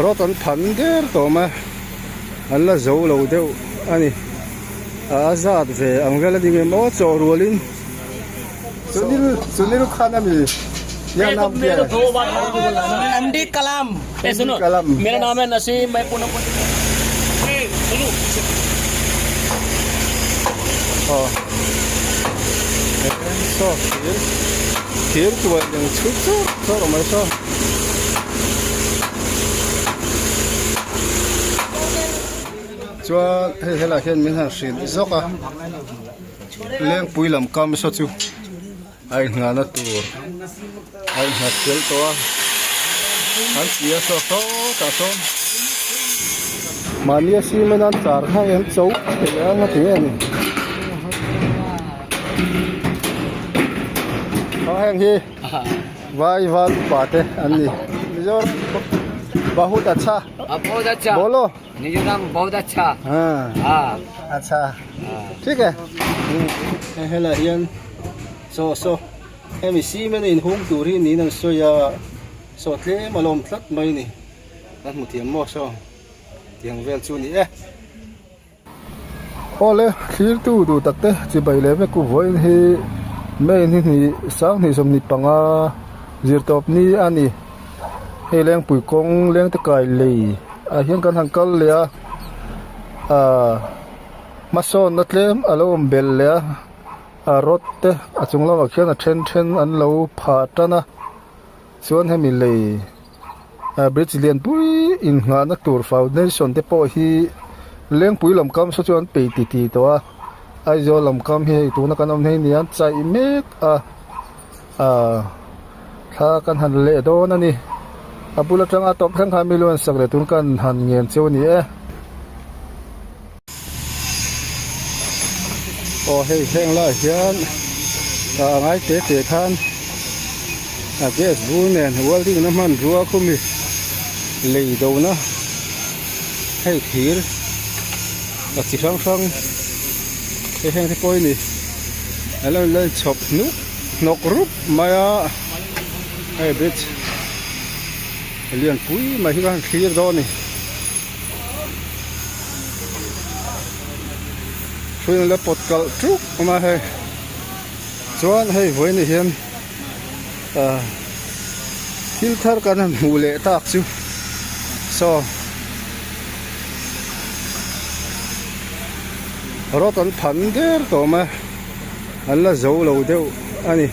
รถอันพันเดอร์ตัวมาอันละโจเราเดียวอันนี้อาซาดเวอังเวลดิ่งมอจอรัวลินสุนิลखानाมียังน้ำเบียร์ एमडी कलाम सुनो मेरा नाम है नसीम मैं पूनम सुनो so here to what yang chuchu so ramai so chuan hela hian min han hrin zoka leng pui lam kam so chu ai ngana tur ai hatel to an sia so ta so mania si menan char ha em chou yang thi ani hang hi vai van पाते अन्नी जो बहुत अच्छा बोलो निजोरम बहुत अच्छा हां अच्छा ठीक है हेला हियन so emi si men in hung turi ni nang soya so tle malom tlat mai ni kan mutiam mo so tiang vel chu ni ole khil tu du takte chi bai le me ku voin hi me ni sang ni som ni panga zir top ni ani he leng pui kong leng te kai le a hian kan hankal le a mason natlem alom bel le a rotte a chunglaw khian a then an lo pha tana chuan hemi le a brazilian pui in nga na tur foundation te po hi leng pui lam kam so chuan pe ti to a ai zo lam kam hi tu na kanom nei nian chai mek a tha kan han le do na ni abula tang a top thang kha milon sak le tun kan han ngem cheu ni o hei heng la hian a ngai te khan a ges bu nen wal ding na man ruwa khumi lei do na hei thir a chi sang hei heng te poi ni alo le chop nu nok rup maya hei bit lian pui ma hi kan thir do ni Phun le pot kal truk ma he chuan hei voi ni hian filter kan hule tak chu so rot an phan der to ma an la zo lo deu ani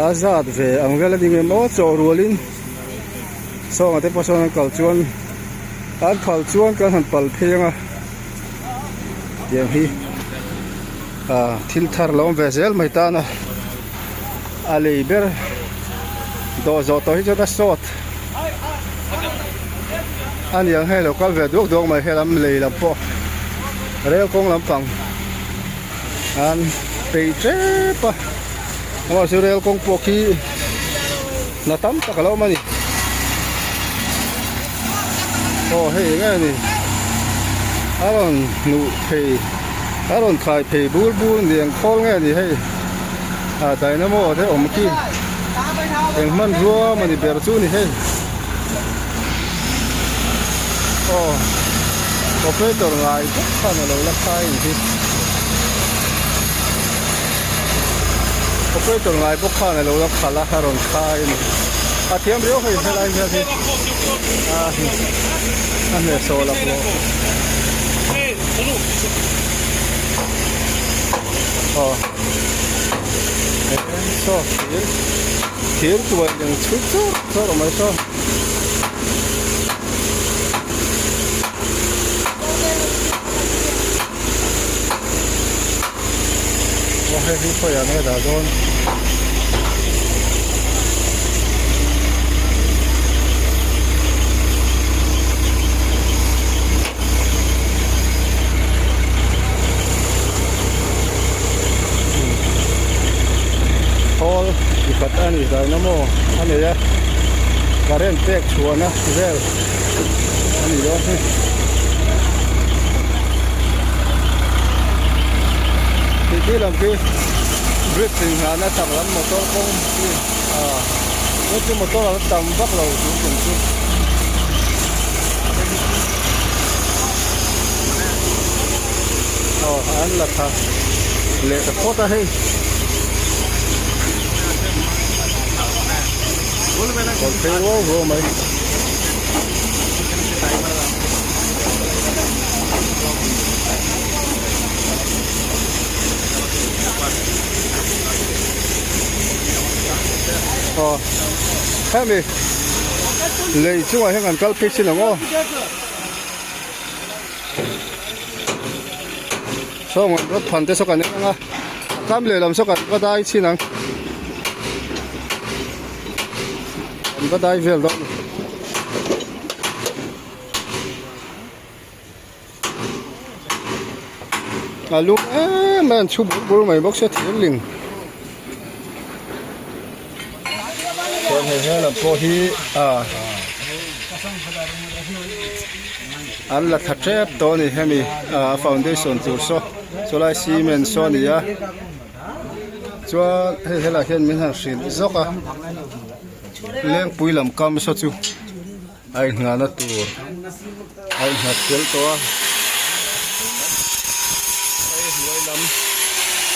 azad ve ang vela ding mo cho rualin so ate pason kal chuan an phal chuan kan han pal phenga yang hi filter lom vessel mai ta na aliber do zo to hi da sot an yang he lo kal ve dok dok mai helam lei la po rel kong lam pang an pe che pa mo su rel kong po ki na tam ta ka lo ma ni hey nga ni aron nu pei aron khai pei bul niang khol nge ni hei dynamo the om ki eng man ruwa mani ber chu ni hei operator ngai khan lo la khai ni operator ngai bo khan lo la khala aron khai ni thiam rio hei helai ni hi an le so la po so here to what yang chuchu so ramai so hei hi po ya ne da don ikat ani dynamo ani ya current tek chuana vel ani do ti lam ki breathing ana lam motor kong ki motor tam bak lo chu ละทาเลตะโคตะให้คนเทวโรไหมอ๋อแค่นี้เลยช่วยให้กันกัลพิชินงอช่วงรถผ่านเตสกันนี่นะตามเลยลำสกันก็ได้ชินังก็ได้เวลดอนลูกมันชุบบุรุษไม่บอกเสียทีลิงส่วนให้เราพอที่อันละทัดเจ็บตัวนี้ให้มีfoundation ตัวโซลาร์ซีเมนต์ส่วนนี้ชัวให้เราเห็นมีทางสิ่งที่สกเลี้ยงปุ๋ยลำกำสักจูไอ้งานตัวไอ้หัดเกลตัว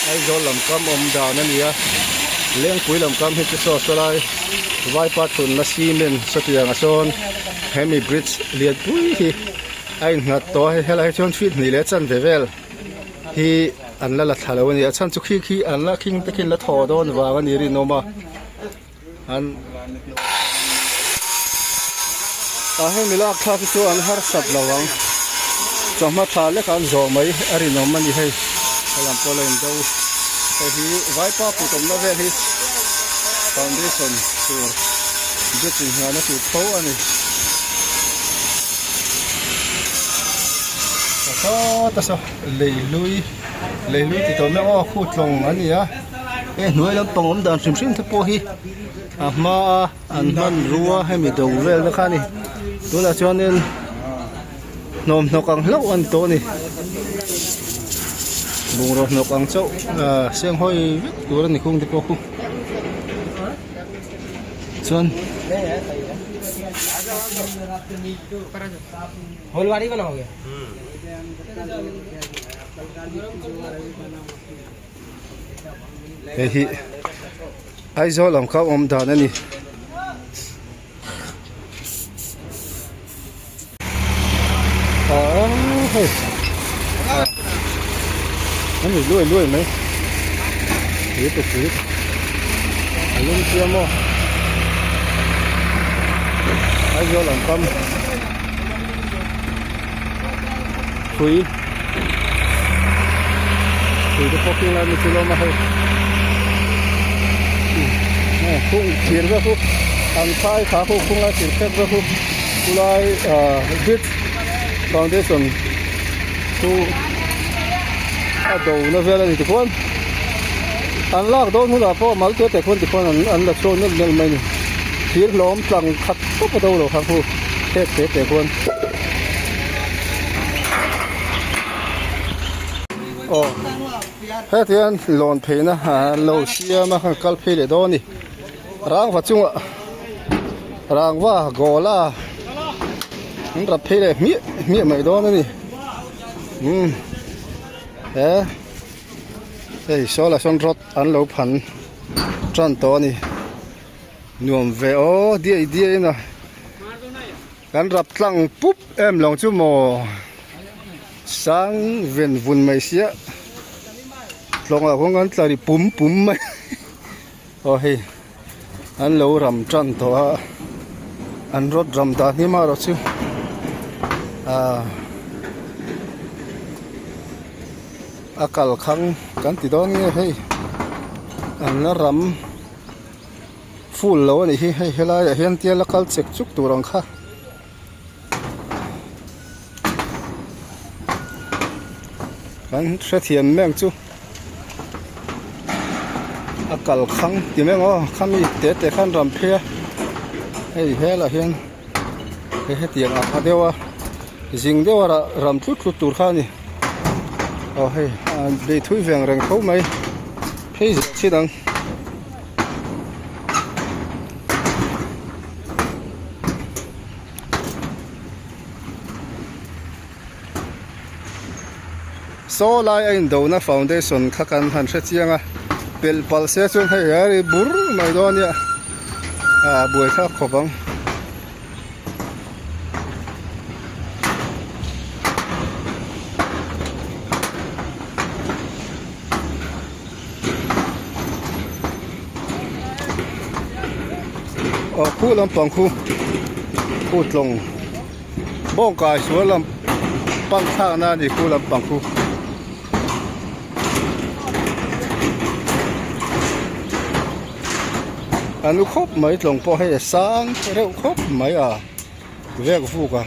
ไอ้โจลำกำดาวนั่นเนี่ยเลี้ยงปุ๋ยลำกำให้จะสอดสลายไว้ปัดตุนละซีเมนต์สักอย่างส่วนให้มีบริดจ์เลี้ยงปุ๋ยไอ้หัดตัวให้เราชวนฟิตนี่เลยจันเวลที่อันละทะเลวันนี้ฉันจุกขี้อันละคิงตะกินละทอโดนว่าวันนี้ริโนมาอันให้มีลากข้าพิสูอันหาสับระวังจอมมาทาเล็กอันโจไม่อริโนมันนี่ให้ลำโพลนดูแต่ที่ไว้ป้าผู้ตมละเวทีฟาวเดชั่นตัวเด็ดจริงงานตัวโตอันนี้ก็ตัดสินเลยลุยที่ตัวแม่ว่าคู่ตรงอันนี้หน่วยลำปองดันชิมทุกปีมาอันมันรัวให้มีดูเวลนะคะนี่ตัวละจวนนึงนมนกอังเล่าอันตัวนี่บุงรถนกอังเจ้าเสียงห้อยตัวนี้คงที่พอคู่จวนहोलवाड़ी बनाओगे ही आई जो लमका दान नहीं लुई में ये तो फिर अलग क्या मो आई जो लमकाคุยก็พอกินแล้วมีกิโลมาให้พุ่งเขียนก็พุ่งอันท้ายขาพุ่งแล้วเขียนแค่ก็พุ่งกุไลบิดฟาวเดชั่นตัวดูน่าเวลานี่ทุกคนอันลากโดนหัวพ่อมาตัวแต่คนทุกคนอันละโซนนั่นยังไม่เขียนล้อมสั่งขัดก็ประตูหรอกครับผู้เทศแต่คนโอ้เฮ้ยที่อันหลอนเพนะฮะเราเชียมาขังกัลเพเลยโดนี่ร่างวัดจุงอ่ะร่างว่าโกล่ามันรับเพเลยมีไม่โดนนี่เฮ้ยโซลาร์ชนรถอันเราพันจันตัวนี่หนุ่มเวโอดีนะการรับตั้งปุ๊บลองจุโมสังเวียนวุ่นไม่เสียลงแล้วพวกนั้นจะได้ปุ่มไหมโอ้ยอันเรารำจันตัวอันรถรำตานี่มาเราชิวอากาศขังกันติดตอนนี้ให้อันนั้นรำฟูลแล้วนี่ให้เวลาเห็นเตี้ยแล้วก็เช็คจุกตัวรังค่ะกันเสียนแมงจูอากาศขังที่แมงอ๋อข้ามีแต่ขั้นรำเพียให้เฮละเห็นให้เตียงอาเดียวว่าจริงเดียวว่ารำทุกตัวข้านี่โอ้ให้ไปทุยเวียงแรงเขาไหมให้ชิดัง so lai ain do na foundation kha kan han hre chianga pel pal se chung hei ari bur mai do nia buai kha khobang khu lampang khu tlong bong kai sual lam pang tha na ni khu lampang khu anu khop mai tlong po hai sang reu khop mai vek fu ka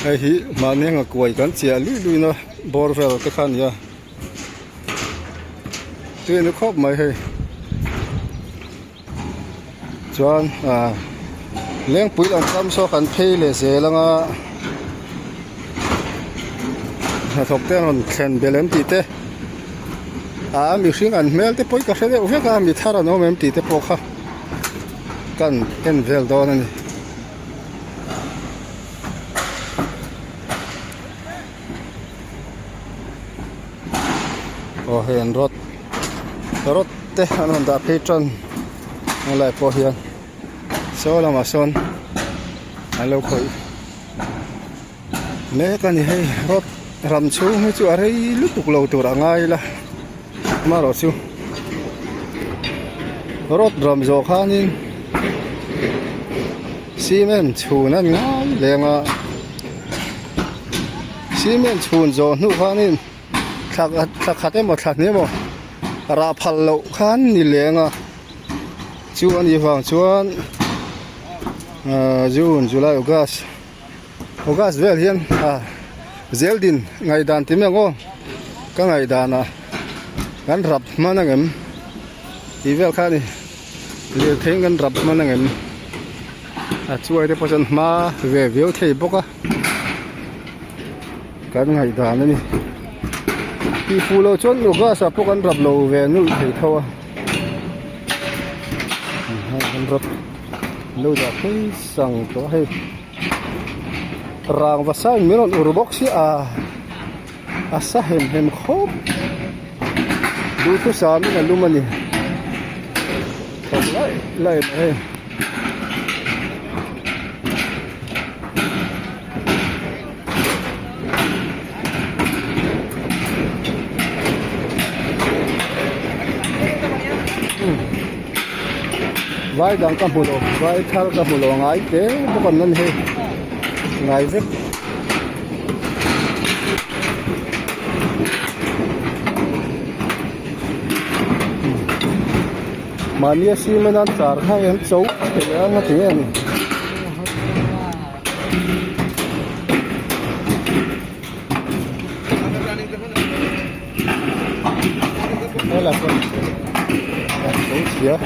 ai hi ma ne nga koi kan chia lui na borvel ka khan ya tu anu khop mai hai chuan leng pui an kam so kan phei le se langa thok te on khen belem ti te mi hring an mel te poi ka hrele u veka mi thara no mem ti te po kha kan en vel don ani hen rot te an da patron lai po hian so lama son alo khoi me kan ni hei rot ram chu mi chu arei lutuk lo tur angai la ma ro chu rot ram zo khanin cement chhun an ngai lenga cement chhun zo nu khanin thak khate mo thak ni mo ra phal lo khan ni lenga chuan i wang chuan June July August vel hian zeldin ngai dan ti mengo ka ngai dana kan rap manangem ti vel khani le theng kan rap manangem chuai de pasan ma ve veu thei boka kan ngai dan ni ti fulo chon lo ga sa pokan rap lo ve nu thei thawa kan rap lo da phei sang to hei rang va sang miron urbox si sa hem khop du tu sa mi na lumani lai hei vai dang ka mulo vai thal ka mulo ngai te bukan nan he ngai vek mania si manan char kha em chou te na te ani hola con ya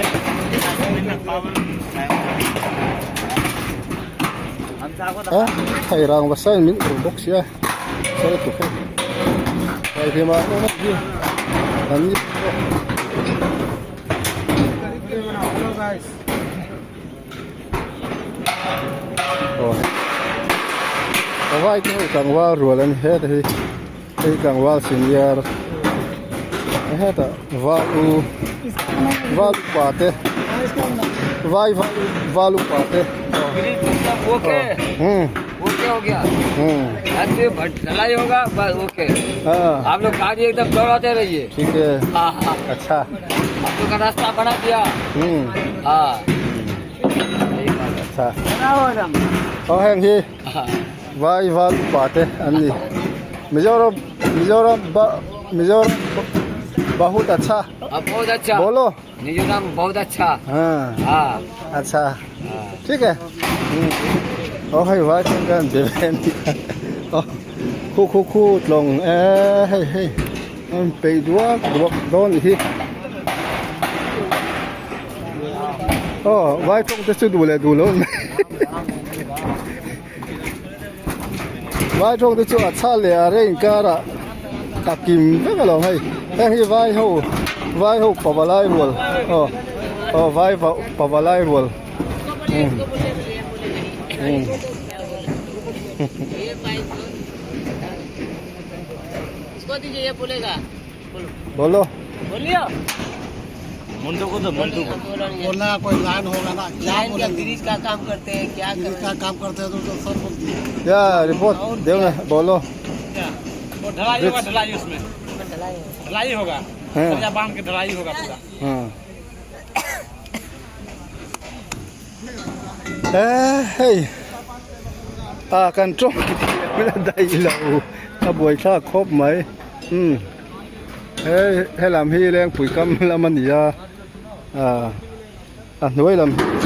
thầy rang và sang miếng đồ bốc xia sẽ tục hết thầy thì mà nó mất đi anh đi có vai cái càng qua rồi lên hết thì cái càng qua senior hết à valu pate valu pate okay okay हो गया ऐसे ढलाई होगा बस ओके आप लोग गाड़ी एकदम दौड़ाते रहिए ठीक है हाँ अच्छा आप लोग का रास्ता बना दिया हाँ अच्छा और हैं कि vai valu pate अन्नी मिजोरम बहुत अच्छा बहुत अच्छा बोलो मिजोरम बहुत अच्छा हाँ अच्छा ठीक हैให้ไว้เช่นกันเดี๋ยวคู่ลงให้มันไปดูโดนอีกทีไว้ต้องจะดูเลยดูแล้วไว้ต้องจะช่วยชาเลียเร่งการะตักกิมไม่ก็ลองให้ให้ไว้หูปะบะไลรัวไว้ปะบะไลรัว बोल दीजिए ये बोलेगा बोलो बोलिए मंटू को तो मंटू को बोलना कोई लाइन होगा ना लाइन क्या ब्रिज का काम करते हैं क्या का काम करते हैं तो सब बोलती है या रिपोर्ट देओ ना बोलो वो ढलाई होगा ढलाई उसमें ढलाई होगा हाँ। सरिया बांध के ढलाई होगा पूरा हांเฮ้ยกันจ้องไม่ได้เราบวยค่าครบไหมให้ลำให้แรงปุ๋ยกำละมันอย่าหน่วยล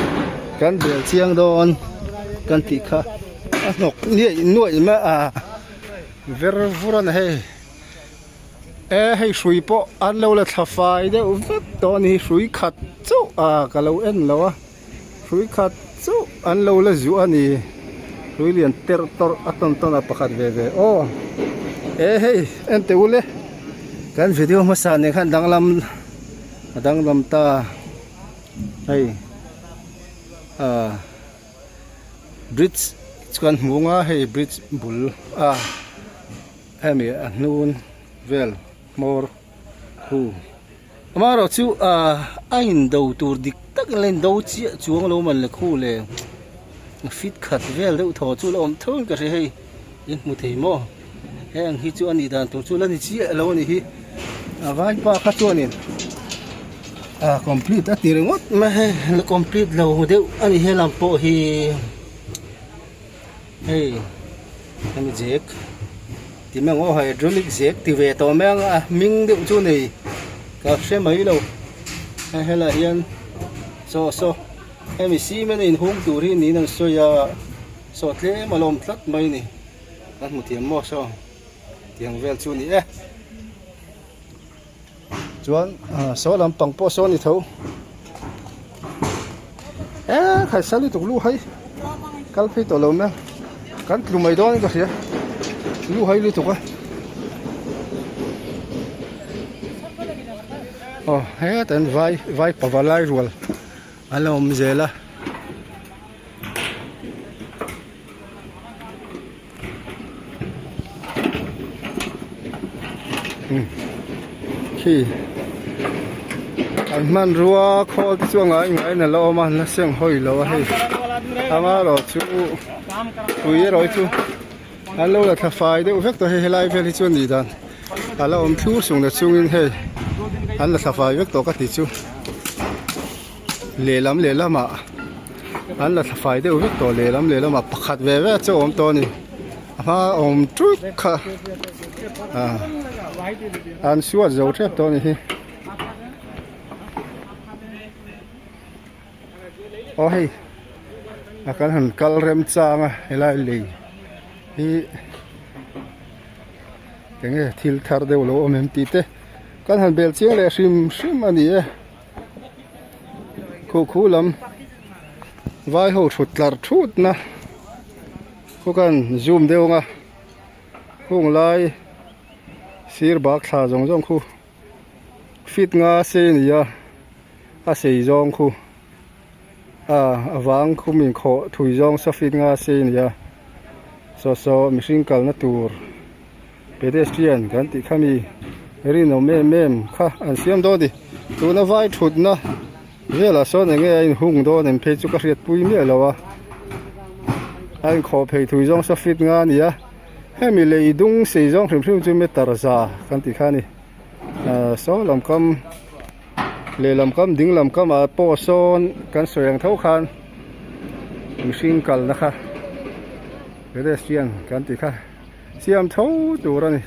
ำกันเดือดเชียงโดนกันติค่ะหนกนี่หน่วยมาเวรฟูรันให้ช่วยปออันเราละทัฟไฟเดี๋ยวตอนนี้ช่วยขัดเจ้ากับเราเอ็นแล้วช่วยขัดเจ้าอันเราละจู่อันนี้ช่วยเรียนเตอร์ตอร์อัตโนมัติประคัดเวโอ้เฮ้ยเอ็นเตอุเล่กันวิดีโอมาสั่นเนี่ยขันดังลำตาเฮ้ยบริดจ์กันหัวงาให้บริดจ์บุลให้มีนูนเวลมอร์ฮูมาเราจู่อินดูตัวดิกตักเล่นดูจีจวงเรามันเลยคู่เลยฟิตขัดเวลเดี๋ยวถอดจู่เราอมทุ่งก็ใช่ให้ยินมุทัยโม่แห่งฮิจู่อันนี้ด่านตัวจู่แล้วนี่จีเรานี่ฮิวายป้าขัดจู่นี่complete อ่ะตีเรื่องไม่ให้ complete เราเดี๋ยวอันนี้ให้ลำโพฮีเฮ้ยอันนี้เจ็กที่แม่งว่าไฮดรอลิกเจ็กที่เวทตัวแม่งมิงเดี๋ยวจู่นี่กับเชื่อไหมเราให้ละยันโซ่ให้มีซีมันอินหุ่งตัวที่นี่นั่นโซยาโซเล่มาลมทัดไหมนี่นั่นมุทิมโม่โซ่เตียงเวลจู่นี่จวนโซ่ลำปังโปโซ่นี่เท่าใครสลิตุกลูกให้กัลพี่ตัวเราแม่กันกลุ่มไม่โดนก็เสียลูกให้ลิตุกเฮ้ยแต่ไว้ปะวะไล่รัวอันเราไม่เจอละขี้อันมันรัวคอที่ช่วงไงน่ะเรามันละเสียงห้อยเราให้อามาเราชูคุยเราชูอันเราละถ้าไฟเดี๋ยวเฟกตัวให้ไล่ไปที่ช่วงนี้ดันอันเราอมผิวสูงแต่ช่วงนี้ให้อันละถ้าไฟเฟกตัวก็ติดชูเล่ลำมาอันละถ้าไฟเดี๋ยวเฟกตัวเล่ลำมาปัดเว่เจ้าอมตัวนี้มาอมจุกค่ะอันชัวร์จะเอาเทียบตัวนี้โอ้ยอาการหันกัลเรมจางให้ไล่เลยที่ยังไงทิลทาร์เดวโลอมเห็นตีเตกันหันเบลเชียงเลยชิมอันนี้คู่ลำไว้หัวชุดลาร์ชุดนะคู่กันซูมเดียวงะคู่ไล่สีบักขาจงคู่ฟิตงาเสียนี่อาเสียจงคู่วางคู่มีขอถุยจงสฟิตงาเสียนี่โซมิชิงกัลนัตูร์เปเดสเตรียนกันติขามีรีโนเมมค่ะอันเสียมโดดิตัวน่าไว้ชุดนะเวลาโซนยังไงหุ่งโดนเพจุกระเรียดปุยเมียแล้ววะอันขอเพถุยจงสฟิตงานี่ให้มีเลยดุงสีจงพริ้มจุ่มเมตตาซากันติขานี่โซลำคำเลยลำคำดิ้งลำคำโปโซนกันสวยอย่างเท่ากันมิชิงกัลนะคะเดี๋ยวเสียงกันติค่ะเสียมเท่าตัวนี่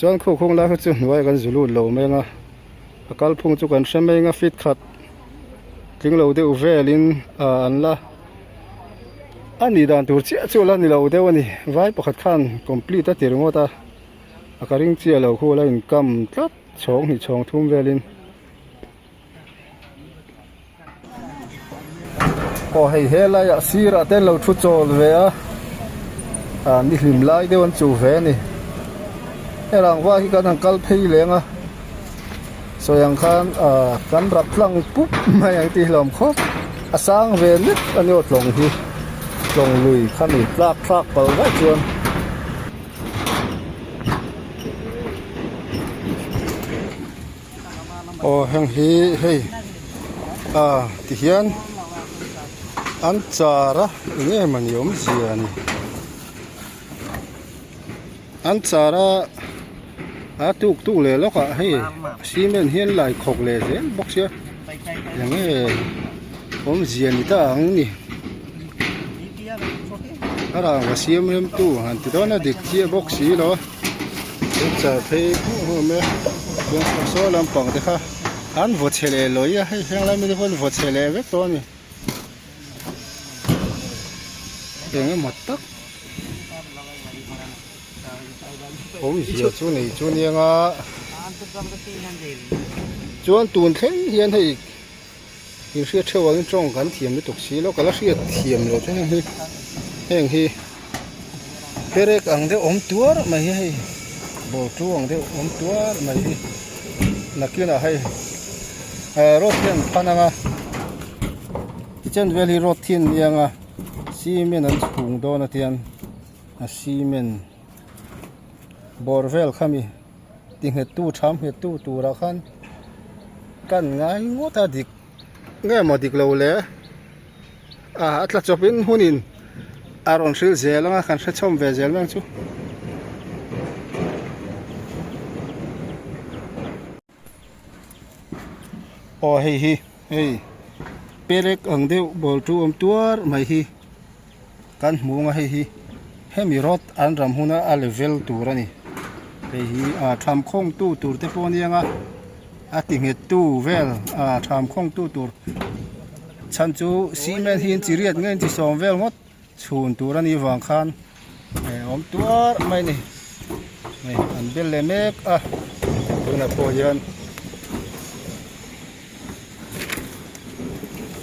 จนคู่คงแล้วก็จุนไว้กันจุลุโลเมงะกัลพุงจุกันเชมเมงะฟิตขัดถึงเราเดือดเวลินอันละอันนี้ด่านตัวเจ้าจุลันนี่เราเดือดวันนี้ไว้ประคัดขัน complete ตัดเรื่องว่าตาอาการิงเจ้าเราคู่แล้วอินกำตัดช่องหิช่องทุ่มเวลินพอให้เฮลายสีระเต้นเราชุดโจลเวะนี่หิมไล่เดี๋ยววันจูเวนี่ให้รางว่าที่การทางกัลพีเลี้ยง so yang kan kan rat lang pup ma yang ti hlom khop asang ven nit ani ot long hi long lui khan ni plak pal ga chuan hang hi hei ti hian an chara nge maniom siani an chara tuk le loka hei cement hian lai khok le zen box ya yang e om zian ta ang ni ara wa siam rem tu han ti dona dik chi box hi lo cha phei ho me yang so lam pang de kha an vo chele lo ya hei hang la mi de vo chele ve to ni yang mat tak ôm giờ chú này chú niang chuan tuần khen hiền thì những sự trêu vào trong cán thiềm với tục xí nó cả là sự thiềm rồi thế này hèn hi cái ăn thế ôm tua mà hi bộ chú ăn thế ôm tua mà hi là kia là hay rốt thiên Panama trên valley rốt thiên yang xi men ăn phùng đó là thiên xi men borvel khami ting he tu tham he tu ra khan kan ngai ngota dik nge mo dik lo le atla chopin hunin aron sil zelanga khan sa chom ve zel mang chu hei perek ang deu bol tu tuar mai hi kan munga hi hemi rot an ram huna a level turani hi tham khong tu tur te pon yanga ating he tu vel tham khong tu tur chan chu cement hin chiriat ngen ti som vel ngot chhun turani wang khan om tuar mai ni an bel le mek tuna po yan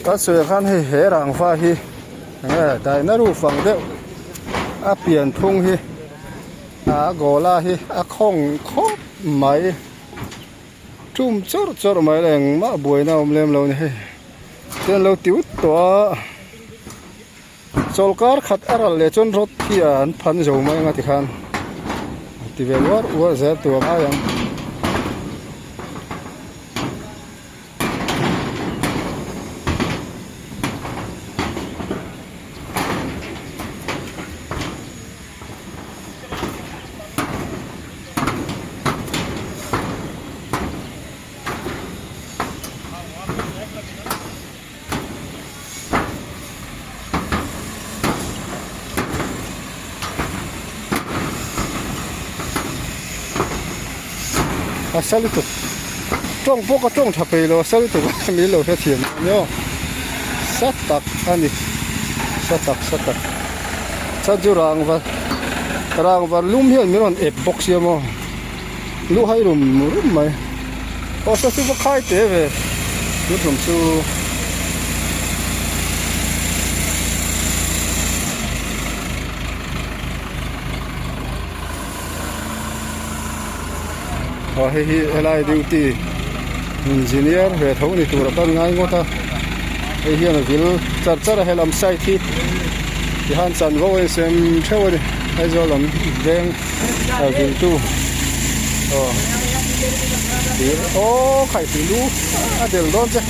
ka se khan he rang fa hi dai na ru fang de pian thung hi gola hi khong khop mai tum chor mai leng ma boina omlem lo ni he ten lo tiu to solkar khat aral le chon rot thian phan zo mai nga ti khan ti velwar wa za to ma yang salito trong po ka trong thape lo salito mi lo he thiam yo satak ani satak cha ju rang va lum hian miron e box yamo lu hai rum mai o sa su ba khai te ve lu rum chu hi helai duty engineer he thau ni tur kan ngai ngota he hian a vil char helam sai thi han san vo sem thawri ai zo lam veng a vil tu khai ti lu a del don che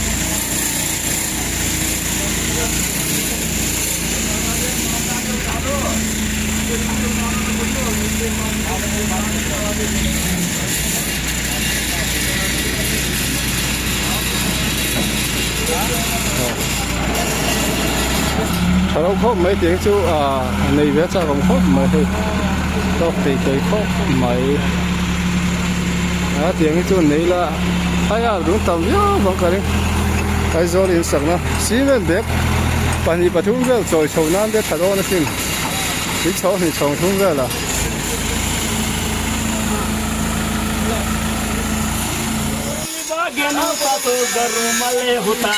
thằng khóc mấy tiếng chú này vẽ cho ông khóc mà thôi đọc thì tới khóc mấy tiếng chú này là ai đúng tầm nhá vẫn cái cái do liên sẵn nó xí lên bếp bạn đi bắt thùng về rồi sầu nan để thằng đó nó xin đi cháu thì chồng thùng về là गेना तो गरुमले होता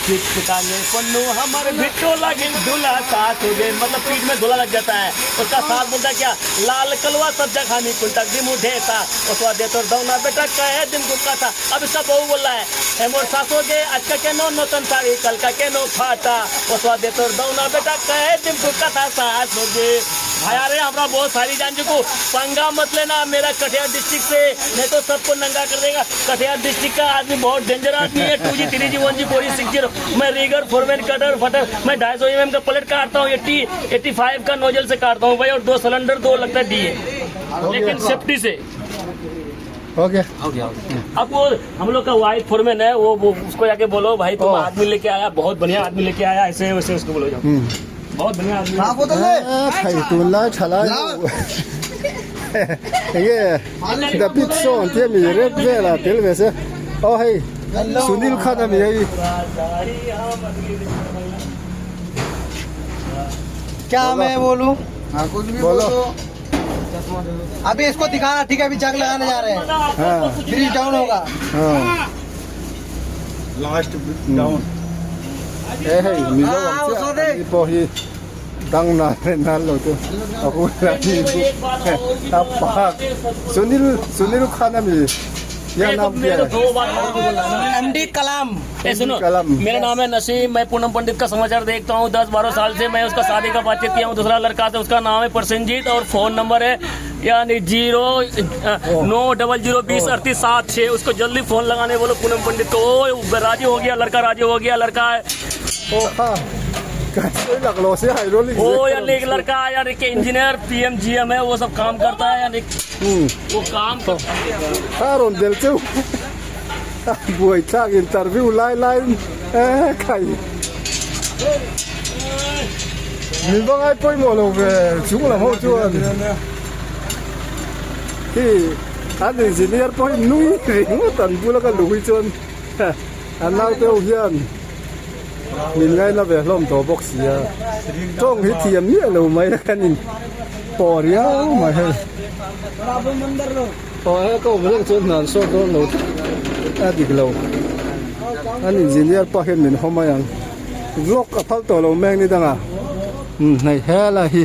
चिक चिकाने पन्नू हमारे भिट्टो लगे दूल्हा साथ हो गए मतलब पीठ में धुला लग जाता है उसका साथ बोलता है क्या लाल कलवा सब्जा खानी कुंटक दिन उठे था उसका दे तो दौना बेटा कहे दिन को था अब इसका बहू बोल रहा है मोर सासो गे आज का के नो नौतन साड़ी कल का के नो फाटा उसका दे तो दौना बेटा कहे दिन को था सास हो गए भाई अरे हमरा बहुत सारी जान चुको पंगा मत लेना मेरा कटिहार डिस्ट्रिक्ट से नहीं तो सबको नंगा कर देगा कटिहार डिस्ट्रिक्ट का आदमी बहुत डेंजर आदमी है 2G 3G 1G 4G 6G मैं रीगर फोरमैन कटर फटर मैं 250 mm का प्लेट काटता हूँ 85 का नोजल से काटता हूँ भाई और 2 सिलेंडर 2 लगता है DA लेकिन सेफ्टी से हो गया अब वो हम लोग का वाइफ फोरमैन है वो उसको जाके बोलो भाई तुम आदमी लेके आया बहुत बढ़िया आदमी लेके आया ऐसे वैसे उसको बोलो जाओ बहुत बढ़िया आदमी खाइतुला छला ये दपित सोन ते मी रेड वेला तेल वैसे ओ हे सुनील खाना में यही क्या मैं बोलूं कुछ भी बोलो अभी इसको दिखाना ठीक है अभी जग लगाने जा रहे हैं हां ब्रिज डाउन होगा हां लास्ट डाउन ए हे मिलो वंसे पोहीดังนั้นโลตุอะกูละนี่ตาปากसुनील खाना में या नाम क्या है एमडी कलाम सुनो मेरा नाम है नसीम मैं पूनम पंडित का समाचार देखता हूँ 10-12 साल से मैं उसका शादी का बातचीत किया हूँ दूसरा लड़का था उसका नाम है प्रसन्नजीत और फोन नंबर है यानी 090203867 उसको जल्दी फोन लगाने बोलो पूनम पंडित को राजी हो गया लड़का है ओ हां कैसे लग लो से हाइड्रोलिक वो यार एक लड़का यार एक इंजीनियर PMGM है वो सब काम करता है यार वो काम कारोन del teu buổi trang interview line kai mình vâng ai quay một lần về chúng là hậu chuan thì anh engineer quay nuôi riêng tận bu là cái lùi chuan anh nào tiêu hiền mình ngay là về lom tổ bốc xìa trong cái thiềm nhẹ lâu mấy cái nhìn bỏ đi á mà hay bỏ cái câu với chuyện nản sốt đó lâu đi lâu anh engineer bỏ hết mình không ai ăn vlog ở phát tổ lâu mang đi đang à này hè là hi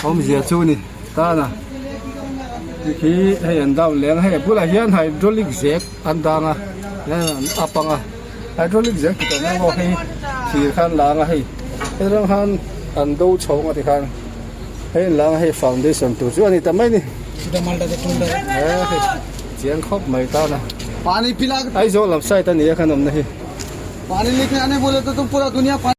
không gì chú nè ta nè khi hay anh đào lén hay bữa là hiền hay hydraulic jack anh đang à nè apang à hydraulic jack kita nang hay thì khan lang à hay cái răng han anh đâu chồng à thì khan hay lang hay foundation tu chú anh ta mấy nè chiến khóc mày ta nè पानी पिला ai zo làm sai ta nè khan om nahi पानी लेके आने बोले तो तुम पूरा दुनिया